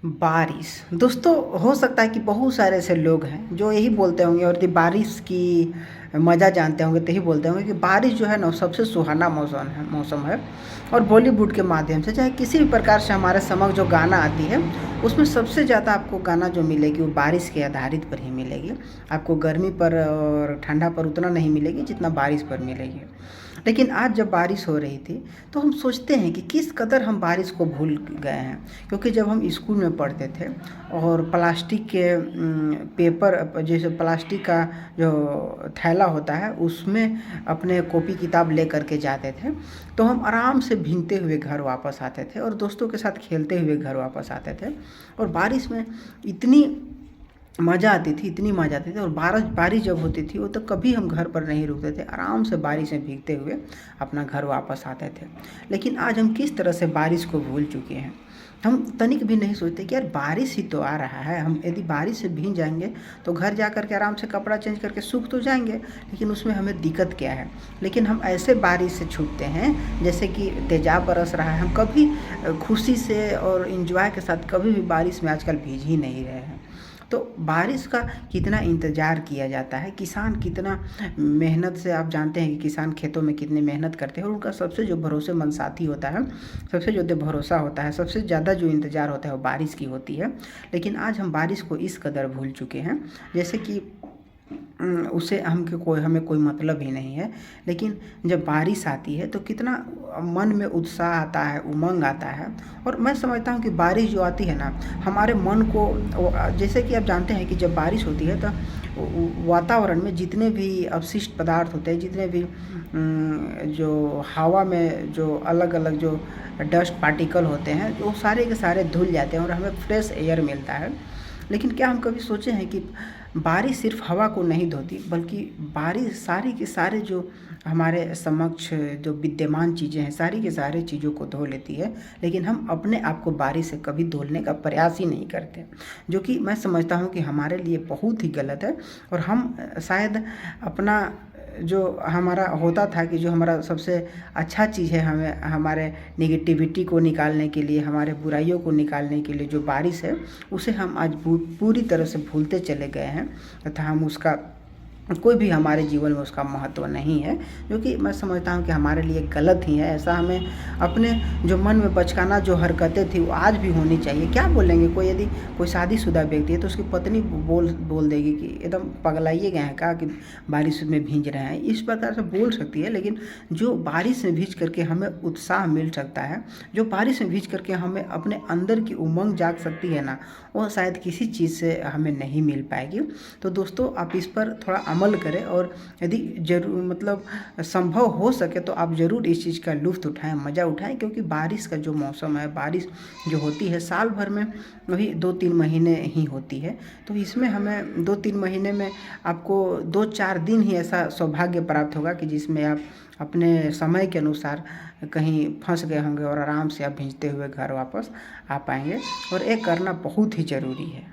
बारिश दोस्तों, हो सकता है कि बहुत सारे ऐसे लोग हैं जो यही बोलते होंगे और यदि बारिश की मज़ा जानते होंगे तो यही बोलते होंगे कि बारिश जो है ना सबसे सुहाना मौसम है। और बॉलीवुड के माध्यम से चाहे किसी भी प्रकार से हमारे समक्ष जो गाना आती है उसमें सबसे ज़्यादा आपको गाना जो मिलेगी वो बारिश के आधारित पर ही मिलेगी। आपको गर्मी पर और ठंडा पर उतना नहीं मिलेगी जितना बारिश पर मिलेगी। लेकिन आज जब बारिश हो रही थी तो हम सोचते हैं कि किस कदर हम बारिश को भूल गए हैं। क्योंकि जब हम स्कूल में पढ़ते थे और प्लास्टिक के पेपर जैसे प्लास्टिक का जो थैला होता है उसमें अपने कॉपी किताब ले करके जाते थे, तो हम आराम से भीगते हुए घर वापस आते थे और दोस्तों के साथ खेलते हुए घर वापस आते थे। और बारिश में इतनी मज़ा आती थी, इतनी मज़ा आती थी। और बारिश जब होती थी वो तो कभी हम घर पर नहीं रुकते थे, आराम से बारिश में भीगते हुए अपना घर वापस आते थे। लेकिन आज हम किस तरह से बारिश को भूल चुके हैं। हम तनिक भी नहीं सोचते कि यार बारिश ही तो आ रहा है, हम यदि बारिश से भीग जाएंगे तो घर जा कर के आराम से कपड़ा चेंज करके सूख तो जाएंगे, लेकिन उसमें हमें दिक्कत क्या है। लेकिन हम ऐसे बारिश से छूटते हैं जैसे कि तेज़ाब बरस रहा है। हम कभी खुशी से और इंजॉय के साथ कभी भी बारिश में आजकल भीग ही नहीं रहे हैं। तो बारिश का कितना इंतज़ार किया जाता है, किसान कितना मेहनत से, आप जानते हैं कि किसान खेतों में कितनी मेहनत करते हैं और उनका सबसे जो भरोसेमंद साथी होता है, सबसे जो भरोसा होता है, सबसे ज़्यादा जो इंतज़ार होता है वो बारिश की होती है। लेकिन आज हम बारिश को इस कदर भूल चुके हैं जैसे कि उसे हमें कोई मतलब ही नहीं है। लेकिन जब बारिश आती है तो कितना मन में उत्साह आता है, उमंग आता है। और मैं समझता हूँ कि बारिश जो आती है ना हमारे मन को जैसे कि आप जानते हैं कि जब बारिश होती है तो वातावरण में जितने भी अवशिष्ट पदार्थ होते हैं, जितने भी जो हवा में जो अलग अलग जो डस्ट पार्टिकल होते हैं वो सारे के सारे धुल जाते हैं और हमें फ्रेश एयर मिलता है। लेकिन क्या हम कभी सोचे हैं कि बारिश सिर्फ हवा को नहीं धोती, बल्कि बारिश सारी के सारे जो हमारे समक्ष जो विद्यमान चीज़ें हैं सारी के सारे चीज़ों को धो लेती है। लेकिन हम अपने आप को बारिश से कभी धोने का प्रयास ही नहीं करते, जो कि मैं समझता हूँ कि हमारे लिए बहुत ही गलत है। और हम शायद अपना जो हमारा होता था कि जो हमारा सबसे अच्छा चीज़ है, हमें हमारे नेगेटिविटी को निकालने के लिए, हमारे बुराइयों को निकालने के लिए जो बारिश है उसे हम आज पूरी तरह से भूलते चले गए हैं तथा हम उसका कोई भी हमारे जीवन में उसका महत्व नहीं है, जो कि मैं समझता हूँ कि हमारे लिए गलत ही है। ऐसा हमें अपने जो मन में बचकाना जो हरकतें थी वो आज भी होनी चाहिए। क्या बोलेंगे कोई, यदि कोई शादीशुदा व्यक्ति है तो उसकी पत्नी बोल देगी कि एकदम पगलाइए गए हैं, कहा कि बारिश में भीग रहे हैं, इस प्रकार से बोल सकती है। लेकिन जो बारिश में भीग करके हमें उत्साह मिल सकता है, जो बारिश में भीग करके हमें अपने अंदर की उमंग जाग सकती है ना, वो शायद किसी चीज़ से हमें नहीं मिल पाएगी। तो दोस्तों आप इस पर थोड़ा अमल करें और यदि जरूर मतलब संभव हो सके तो आप ज़रूर इस चीज़ का लुत्फ़ उठाएं, मज़ा उठाएं। क्योंकि बारिश का जो मौसम है, बारिश जो होती है साल भर में वही 2-3 महीने ही होती है। तो इसमें हमें 2-3 महीने में आपको 2-4 दिन ही ऐसा सौभाग्य प्राप्त होगा कि जिसमें आप अपने समय के अनुसार कहीं फंस गए होंगे और आराम से आप भीगते हुए घर वापस आ पाएंगे। और ये करना बहुत ही ज़रूरी है।